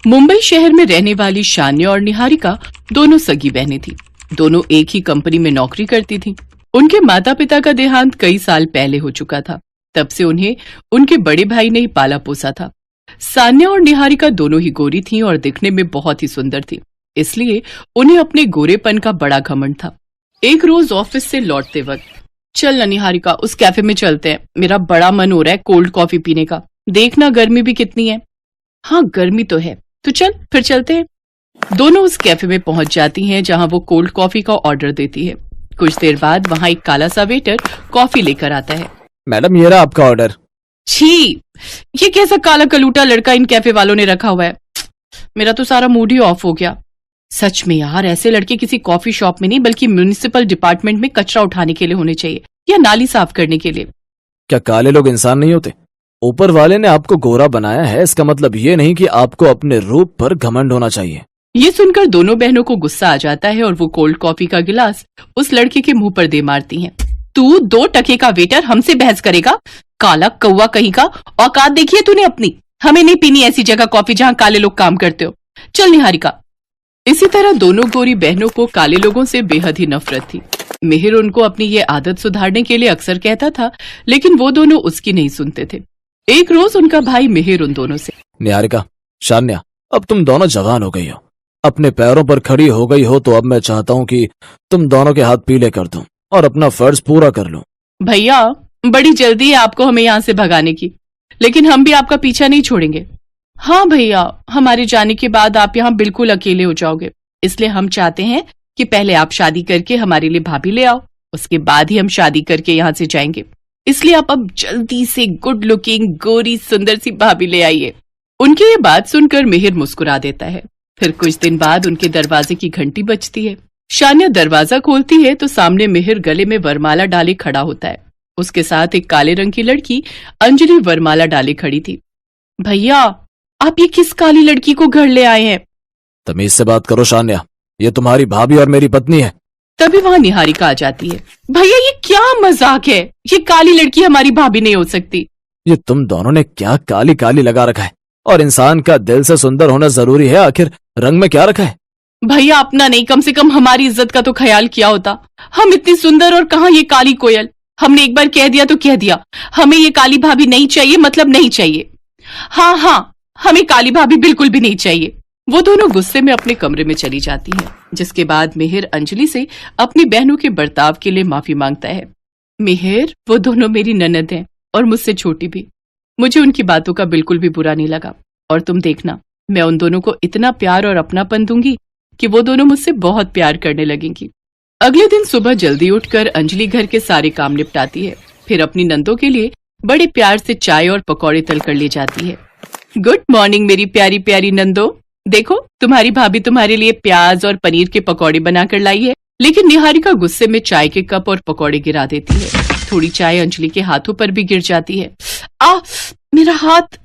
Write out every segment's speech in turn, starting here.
मुंबई शहर में रहने वाली शान्या और निहारिका दोनों सगी बहनें थीं। दोनों एक ही कंपनी में नौकरी करती थीं। उनके माता पिता का देहांत कई साल पहले हो चुका था। तब से उन्हें उनके बड़े भाई ने ही पाला पोसा था। शान्या और निहारिका दोनों ही गोरी थीं और दिखने में बहुत ही सुंदर थीं, इसलिए उन्हें अपने गोरेपन का बड़ा घमंड था। एक रोज ऑफिस से लौटते वक्त, चल ना निहारिका, उस कैफे में चलते हैं, मेरा बड़ा मन हो रहा है कोल्ड कॉफी पीने का। देखना गर्मी भी कितनी है। हाँ गर्मी तो है, तो चल फिर चलते हैं। दोनों उस कैफे में पहुंच जाती हैं जहां वो कोल्ड कॉफी का ऑर्डर देती है। कुछ देर बाद वहां एक काला सा वेटर कॉफी लेकर आता है। मैडम ये रहा आपका ऑर्डर। छी, ये कैसा काला कलूटा लड़का इन कैफे वालों ने रखा हुआ है। मेरा तो सारा मूड ही ऑफ हो गया। सच में यार, ऐसे लड़के किसी कॉफी शॉप में नहीं बल्कि म्युनिसिपल डिपार्टमेंट में कचरा उठाने के लिए होने चाहिए या नाली साफ करने के लिए। क्या काले लोग इंसान नहीं होते? ऊपर वाले ने आपको गोरा बनाया है, इसका मतलब ये नहीं कि आपको अपने रूप पर घमंड होना चाहिए। ये सुनकर दोनों बहनों को गुस्सा आ जाता है और वो कोल्ड कॉफी का गिलास उस लड़के के मुंह पर दे मारती हैं। तू 2 टके का वेटर हमसे बहस करेगा? काला कौवा कहीं का, औकात देखिए तूने अपनी। हमें नहीं पीनी ऐसी जगह कॉफी जहां काले लोग काम करते हो। चल निहारिका। इसी तरह दोनों गोरी बहनों को काले लोगों से बेहद ही नफरत थी। मिहिर उनको अपनी ये आदत सुधारने के लिए अक्सर कहता था, लेकिन वो दोनों उसकी नहीं सुनते थे। एक रोज उनका भाई मिहिर उन दोनों से, निहारिका, शान्या, अब तुम दोनों जवान हो गई हो, अपने पैरों पर खड़ी हो गई हो, तो अब मैं चाहता हूँ कि तुम दोनों के हाथ पीले कर दूं और अपना फर्ज पूरा कर लो। भैया बड़ी जल्दी है आपको हमें यहाँ से भगाने की, लेकिन हम भी आपका पीछा नहीं छोड़ेंगे। हाँ भैया, हमारे जाने के बाद आप यहाँ बिल्कुल अकेले हो जाओगे, इसलिए हम चाहते हैं कि पहले आप शादी करके हमारे लिए भाभी ले आओ, उसके बाद ही हम शादी करके यहाँ से जाएंगे। इसलिए आप अब जल्दी से गुड लुकिंग गोरी सुंदर सी भाभी ले आइए। उनकी ये बात सुनकर मिहिर मुस्कुरा देता है। फिर कुछ दिन बाद उनके दरवाजे की घंटी बजती है। शान्या दरवाजा खोलती है तो सामने मिहिर गले में वरमाला डाले खड़ा होता है। उसके साथ एक काले रंग की लड़की अंजलि वरमाला डाले खड़ी थी। भैया आप ये किस काली लड़की को घर ले आए हैं? तमीज से बात करो शान्या, ये तुम्हारी भाभी और मेरी पत्नी है। तभी वहां निहारिका आ जाती है। भैया ये क्या मजाक है, ये काली लड़की हमारी भाभी नहीं हो सकती। ये तुम दोनों ने क्या काली काली लगा रखा है? और इंसान का दिल से सुंदर होना जरूरी है, आखिर रंग में क्या रखा है? भैया अपना नहीं, कम से कम हमारी इज्जत का तो ख्याल किया होता। हम इतनी सुंदर और कहाँ ये काली कोयल। हमने एक बार कह दिया तो कह दिया, हमें ये काली भाभी नहीं चाहिए, मतलब नहीं चाहिए। हाँ हाँ, हमें काली भाभी बिल्कुल भी नहीं चाहिए। वो दोनों गुस्से में अपने कमरे में चली जाती हैं, जिसके बाद मिहिर अंजलि से अपनी बहनों के बर्ताव के लिए माफी मांगता है। मिहिर, वो दोनों मेरी ननद हैं और मुझसे छोटी भी। मुझे उनकी बातों का बिल्कुल भी बुरा नहीं लगा, और तुम देखना मैं उन दोनों को इतना प्यार और अपनापन दूंगी कि वो दोनों मुझसे बहुत प्यार करने लगेंगी। अगले दिन सुबह जल्दी उठकर अंजलि घर के सारे काम निपटाती है, फिर अपनी नंदों के लिए बड़े प्यार से चाय और पकौड़े तल कर ले जाती है। गुड मॉर्निंग मेरी प्यारी प्यारी नंदो, देखो तुम्हारी भाभी तुम्हारे लिए प्याज और पनीर के पकौड़े बनाकर लाई है। लेकिन निहारिका गुस्से में चाय के कप और पकौड़े गिरा देती है। थोड़ी चाय अंजलि के हाथों पर भी गिर जाती है। मेरा हाथ।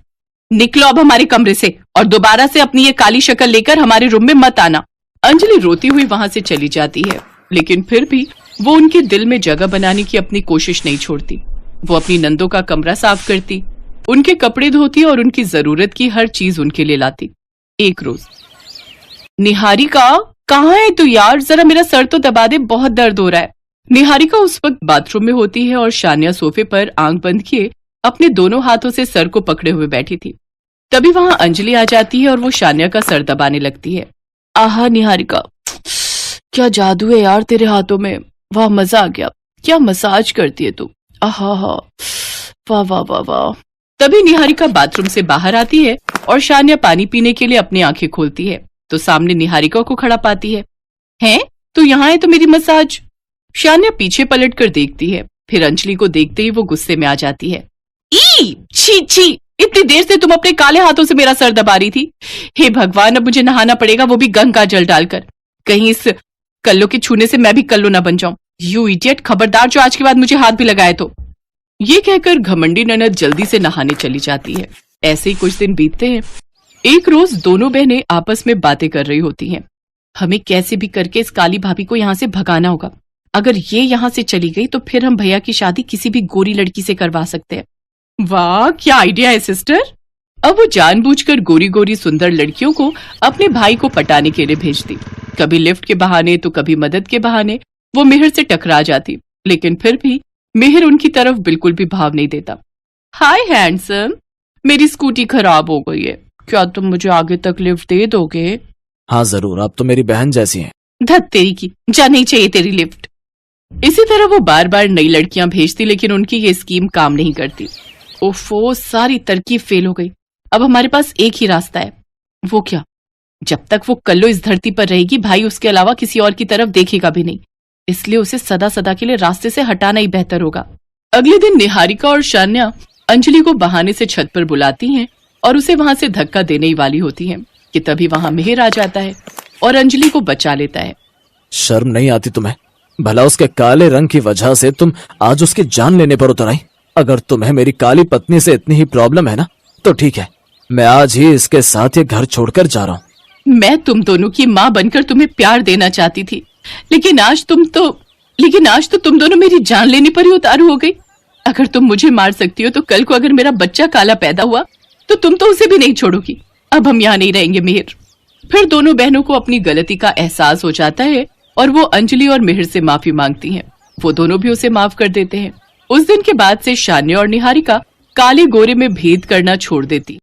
निकलो अब हमारे कमरे से और दोबारा से अपनी ये काली शक्ल लेकर हमारे रूम में मत आना। अंजलि रोती हुई वहां से चली जाती है, लेकिन फिर भी वो उनके दिल में जगह बनाने की अपनी कोशिश नहीं छोड़ती। वो अपनी नंदों का कमरा साफ करती, उनके कपड़े धोती और उनकी जरूरत की हर चीज उनके लिए लाती। एक रोज, निहारिका कहाँ है तू यार, जरा मेरा सर तो दबा दे, बहुत दर्द हो रहा है। निहारिका उस वक्त बाथरूम में होती है और शान्या सोफे पर आंख बंद किए अपने दोनों हाथों से सर को पकड़े हुए बैठी थी। तभी वहां अंजलि आ जाती है और वो शान्या का सर दबाने लगती है। आहा निहारिका, क्या जादू है यार तेरे हाथों में, वाह मजा आ गया, क्या मसाज करती है तू, आहा वाह वाह वाह वाह। तभी निहारिका बाथरूम से बाहर आती है और शान्या पानी पीने के लिए अपनी आंखें खोलती है तो सामने निहारिका को खड़ा पाती है। हैं, तू यहाँ है तो मेरी मसाज। शान्या पीछे पलट कर देखती है, फिर अंजलि को देखते ही वो गुस्से में आ जाती है। ई छी छी, इतनी देर से तुम अपने काले हाथों से मेरा सर दबा रही थी। हे भगवान, अब मुझे नहाना पड़ेगा, वो भी गंगा जल डालकर। कहीं इस कल्लो के छूने से मैं भी कल्लो ना बन जाऊं। यू इडियट, खबरदार जो आज के बाद मुझे हाथ भी लगाए तो। ये कहकर घमंडी ननद जल्दी से नहाने चली जाती है। ऐसे ही कुछ दिन बीतते हैं। एक रोज दोनों बहनें आपस में बातें कर रही होती हैं। हमें कैसे भी करके इस काली भाभी को यहाँ से भगाना होगा। अगर ये यहाँ से चली गई तो फिर हम भैया की शादी किसी भी गोरी लड़की से करवा सकते हैं। वाह क्या आइडिया है सिस्टर। अब वो जानबूझकर गोरी गोरी सुंदर लड़कियों को अपने भाई को पटाने के लिए भेजती। कभी लिफ्ट के बहाने तो कभी मदद के बहाने वो मिहिर से टकरा जाती, लेकिन फिर भी मिहिर उनकी तरफ बिल्कुल भी भाव नहीं देता। हाय हैंडसम, मेरी स्कूटी खराब हो गई है, क्या तुम मुझे आगे तक लिफ्ट दे दोगे? हाँ जरूर, आप तो मेरी बहन जैसी हैं। धत तेरी की, जा नहीं चाहिए तेरी लिफ्ट। इसी तरह वो बार बार नई लड़कियां भेजती, लेकिन उनकी ये स्कीम काम नहीं करती। ओफो, सारी तरकीब फेल हो गई। अब हमारे पास एक ही रास्ता है। वो क्या? जब तक वो कल्लो इस धरती पर रहेगी, भाई उसके अलावा किसी और की तरफ देखेगा भी नहीं, इसलिए उसे सदा सदा के लिए रास्ते से हटाना ही बेहतर होगा। अगले दिन निहारिका और शान्या अंजलि को बहाने से छत पर बुलाती हैं और उसे वहां से धक्का देने ही वाली होती हैं कि तभी वहां मिहिर आ जाता है और अंजलि को बचा लेता है। शर्म नहीं आती तुम्हें? भला उसके काले रंग की वजह से तुम आज उसकी जान लेने पर उतर आई। अगर तुम्हें मेरी काली पत्नी से इतनी ही प्रॉब्लम है ना, तो ठीक है, मैं आज ही इसके साथ ये घर छोड़कर जा रहा हूँ। मैं तुम दोनों की माँ बनकर तुम्हें प्यार देना चाहती थी, लेकिन आज तो तुम दोनों मेरी जान लेने पर ही उतारू हो गई। अगर तुम मुझे मार सकती हो तो कल को अगर मेरा बच्चा काला पैदा हुआ तो तुम तो उसे भी नहीं छोड़ोगी। अब हम यहाँ नहीं रहेंगे मिहिर। फिर दोनों बहनों को अपनी गलती का एहसास हो जाता है और वो अंजलि और मिहिर से माफी मांगती हैं। वो दोनों भी उसे माफ कर देते हैं। उस दिन के बाद से शान्या और निहारिका काले गोरे में भेद करना छोड़ देती।